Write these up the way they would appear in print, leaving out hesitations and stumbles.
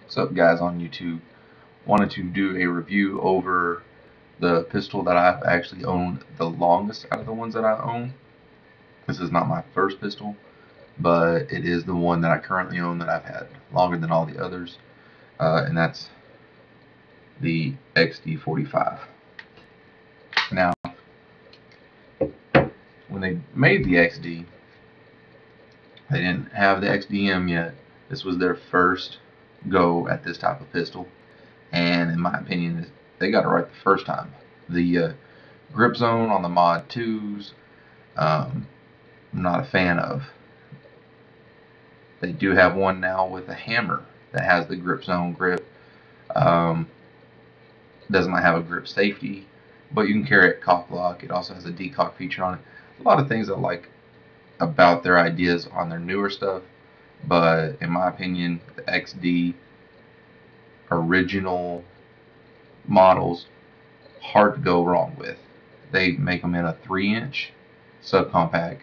What's up, guys on YouTube? Wanted to do a review over the pistol that I've actually owned the longest out of the ones that I own. This is not my first pistol, but it is the one that I currently own that I've had longer than all the others, and that's the XD45. Now, when they made the XD, they didn't have the XDM yet. This was their first go at this type of pistol, and in my opinion, they got it right the first time. The grip zone on the Mod 2s, I'm not a fan of. They do have one now with a hammer that has the grip zone grip. Does not have a grip safety, but you can carry it cock lock. It also has a decock feature on it. A lot of things I like about their ideas on their newer stuff, but in my opinion, the XD original models, hard to go wrong with. They make them in a 3-inch subcompact,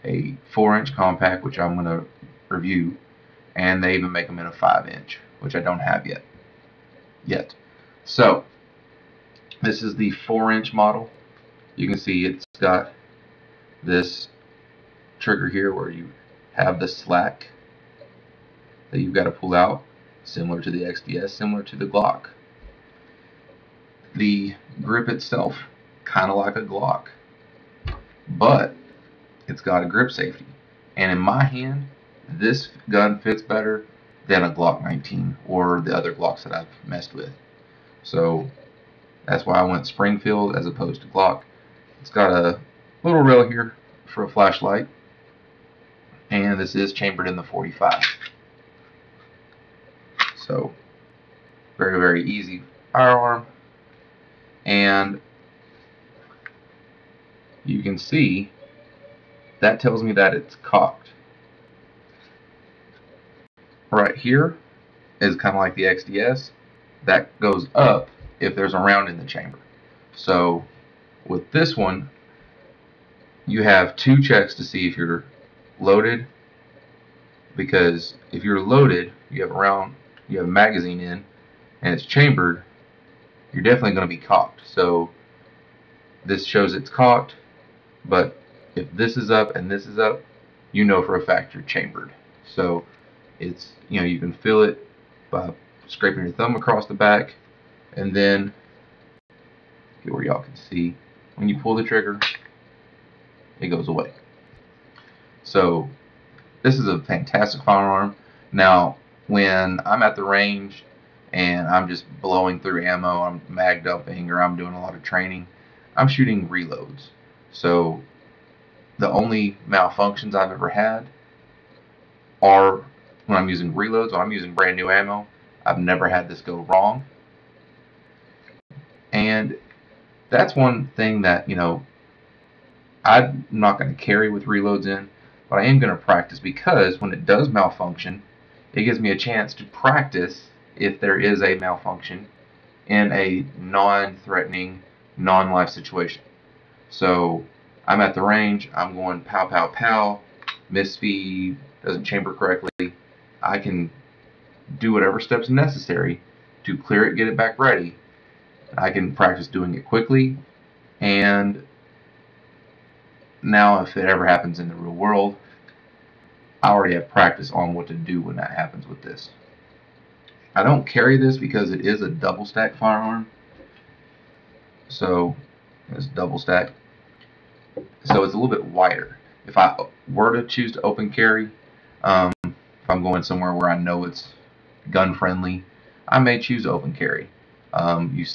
a 4-inch compact, which I'm going to review, and they even make them in a 5-inch, which I don't have yet. So this is the 4-inch model. You can see it's got this trigger here where you have the slack that you've got to pull out, similar to the XDS, similar to the Glock. The grip itself, kind of like a Glock, but it's got a grip safety. And in my hand, this gun fits better than a Glock 19 or the other Glocks that I've messed with. So that's why I went Springfield as opposed to Glock. It's got a little rail here for a flashlight, and this is chambered in the 45. So very, very easy firearm. And you can see that tells me that it's cocked. Right here is kind of like the XDS. That goes up if there's a round in the chamber. So with this one, you have 2 checks to see if you're loaded, because if you're loaded, you have a round, you have a magazine in, and it's chambered, you're definitely going to be cocked. So this shows it's cocked, but if this is up and this is up, you know for a fact you're chambered. So it's, you can feel it by scraping your thumb across the back, and then get where y'all can see, when you pull the trigger, it goes away. So this is a fantastic firearm. Now, when I'm at the range and I'm just blowing through ammo, I'm mag dumping, or I'm doing a lot of training, I'm shooting reloads. So the only malfunctions I've ever had are when I'm using reloads. When I'm using brand new ammo, I've never had this go wrong. And that's one thing that, I'm not going to carry with reloads in, but I am going to practice, because when it does malfunction, it gives me a chance to practice if there is a malfunction in a non-threatening, non-life situation. So I'm at the range, I'm going pow pow pow, misfeed, doesn't chamber correctly. I can do whatever steps necessary to clear it, get it back ready. I can practice doing it quickly, and now if it ever happens in the real world, I already have practice on what to do when that happens with this. I don't carry this because it is a double stack firearm. So it's double stack. So it's a little bit wider. If I were to choose to open carry, if I'm going somewhere where I know it's gun friendly, I may choose open carry. You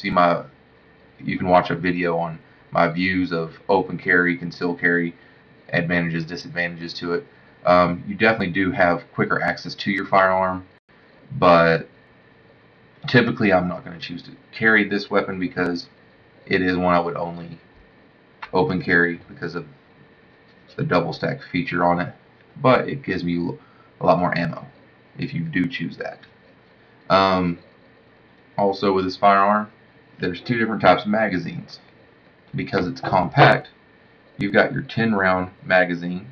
can watch a video on my views of open carry, concealed carry, advantages, disadvantages to it. You definitely do have quicker access to your firearm, but typically I'm not going to choose to carry this weapon because it is one I would only open carry because of the double stack feature on it, but it gives me a lot more ammo if you do choose that. Also with this firearm, there's 2 different types of magazines. Because it's compact, you've got your 10-round magazine.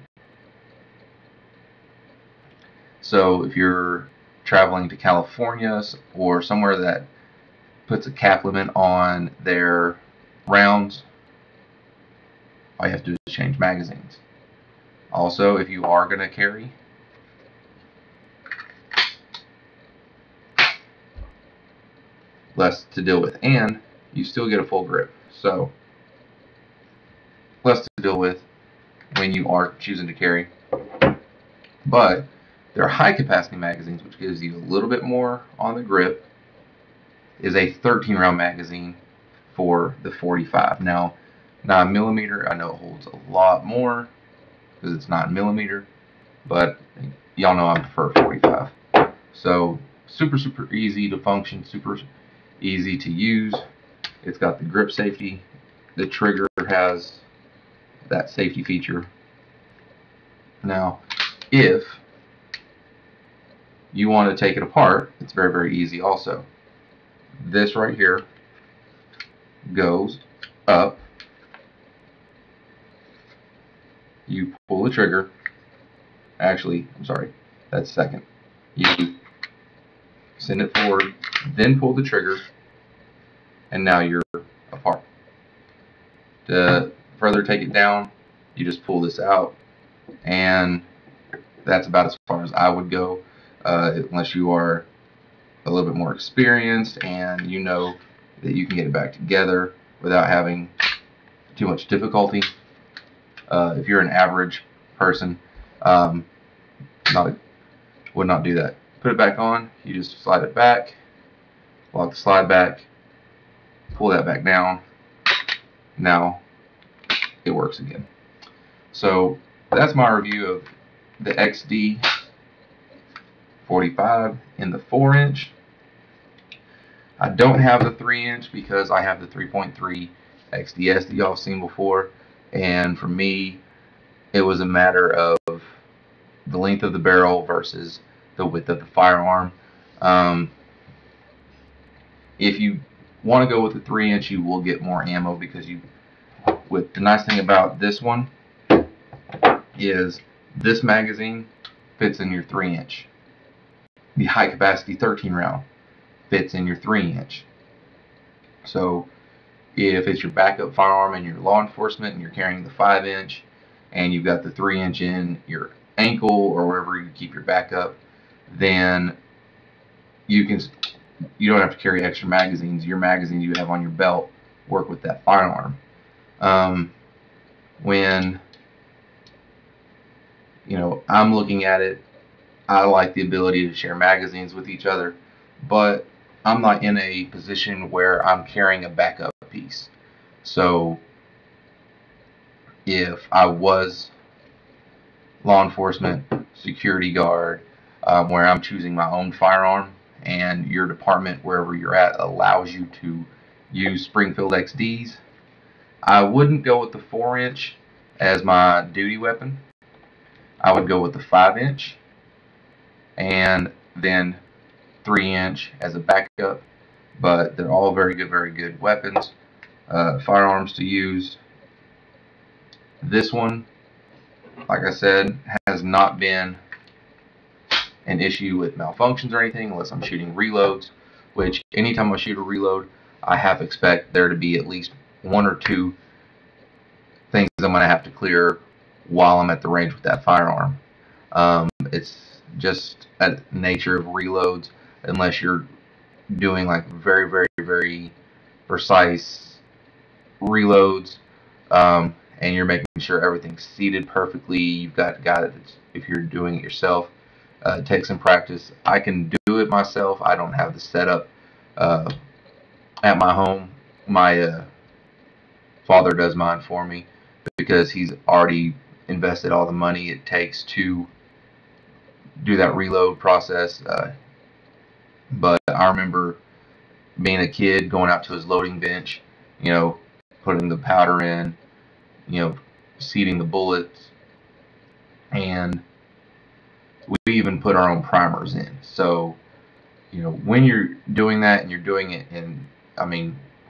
So if you're traveling to California or somewhere that puts a cap limit on their rounds, all you have to do is change magazines. Also, if you are going to carry, less to deal with, and you still get a full grip, so less to deal with when you are choosing to carry. But there are high capacity magazines, which gives you a little bit more on the grip. Is a 13 round magazine for the 45. Now 9mm, I know it holds a lot more because it's 9mm, but y'all know I prefer 45. So super easy to function, super easy to use. It's got the grip safety. The trigger has that safety feature. Now, if you want to take it apart, it's very easy also. This right here goes up. You pull the trigger. Actually, I'm sorry, that's second. You send it forward, then pull the trigger, and now you're apart. To further take it down, you just pull this out, and that's about as far as I would go, unless you are a little bit more experienced and you know that you can get it back together without having too much difficulty. If you're an average person, would not do that. Put it back on, you just slide it back, lock the slide back, pull that back down. Now it works again. So that's my review of the XD 45 in the 4-inch. I don't have the 3-inch because I have the 3.3 XDS that y'all have seen before, and for me it was a matter of the length of the barrel versus the width of the firearm. If you want to go with the 3-inch, you will get more ammo because the nice thing about this one is this magazine fits in your 3-inch. The high capacity 13 round fits in your 3-inch. So if it's your backup firearm and you're law enforcement and you're carrying the 5-inch and you've got the 3-inch in your ankle or wherever you keep your backup, then you don't have to carry extra magazines. Your magazines you have on your belt work with that firearm. When I'm looking at it, I like the ability to share magazines with each other, but I'm not in a position where I'm carrying a backup piece. So if I was law enforcement, security guard, where I'm choosing my own firearm, and your department, wherever you're at, allows you to use Springfield XDs, I wouldn't go with the 4-inch as my duty weapon. I would go with the 5-inch and then 3-inch as a backup, but they're all very good weapons, firearms to use. This one, like I said, has not been an issue with malfunctions or anything unless I'm shooting reloads, which anytime I shoot a reload, I have to expect there to be at least 1 or 2 things I'm going to have to clear while I'm at the range with that firearm. It's just a nature of reloads, unless you're doing like very precise reloads, and you're making sure everything's seated perfectly. You've got it. If you're doing it yourself, it takes some practice. I can do it myself. I don't have the setup at my home. My father does mine for me because he's already invested all the money it takes to do that reload process. But I remember being a kid, going out to his loading bench, putting the powder in, seating the bullets, and we even put our own primers in. So, when you're doing that and you're doing it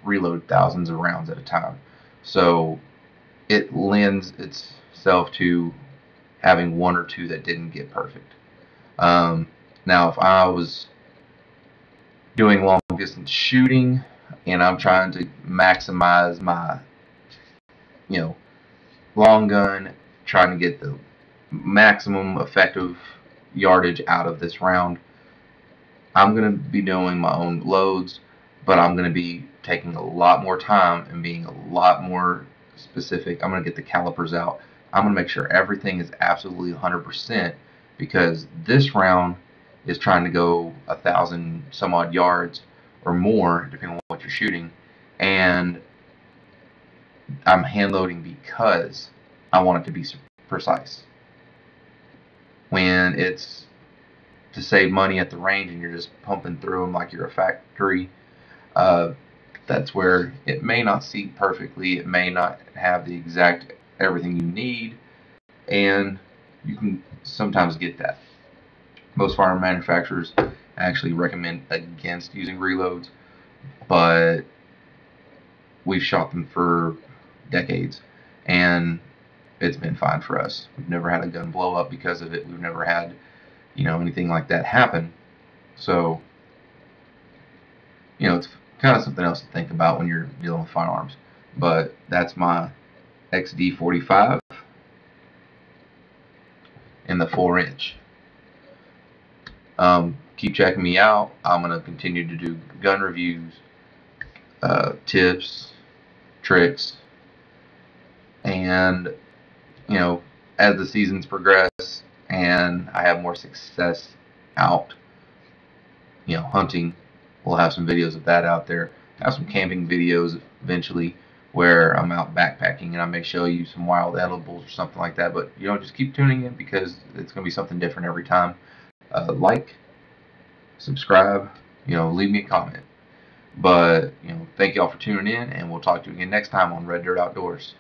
reload thousands of rounds at a time. So it lends itself to having 1 or 2 that didn't get perfect. Now, if I was doing long distance shooting and I'm trying to maximize my, you know, long gun, trying to get the maximum effective yardage out of this round, I'm going to be doing my own loads, but I'm going to be taking a lot more time and being a lot more specific. I'm going to get the calipers out. I'm going to make sure everything is absolutely 100% because this round is trying to go 1,000 some odd yards or more, depending on what you're shooting. And I'm hand loading because I want it to be precise. When it's to save money at the range and you're just pumping through them like you're a factory, that's where it may not seat perfectly, it may not have the exact everything you need, and you can sometimes get that. Most firearm manufacturers actually recommend against using reloads, but we've shot them for decades and it's been fine for us. We've never had a gun blow up because of it. We've never had, anything like that happen. So, it's kind of something else to think about when you're dealing with firearms. But that's my XD45 in the 4-inch. Keep checking me out. I'm going to continue to do gun reviews, tips, tricks, and as the seasons progress and I have more success out hunting, we'll have some videos of that out there. Have some camping videos eventually where I'm out backpacking and I may show you some wild edibles or something like that. But just keep tuning in because it's going to be something different every time. Like, subscribe, leave me a comment. But thank y'all for tuning in, and we'll talk to you again next time on Red Dirt Outdoors.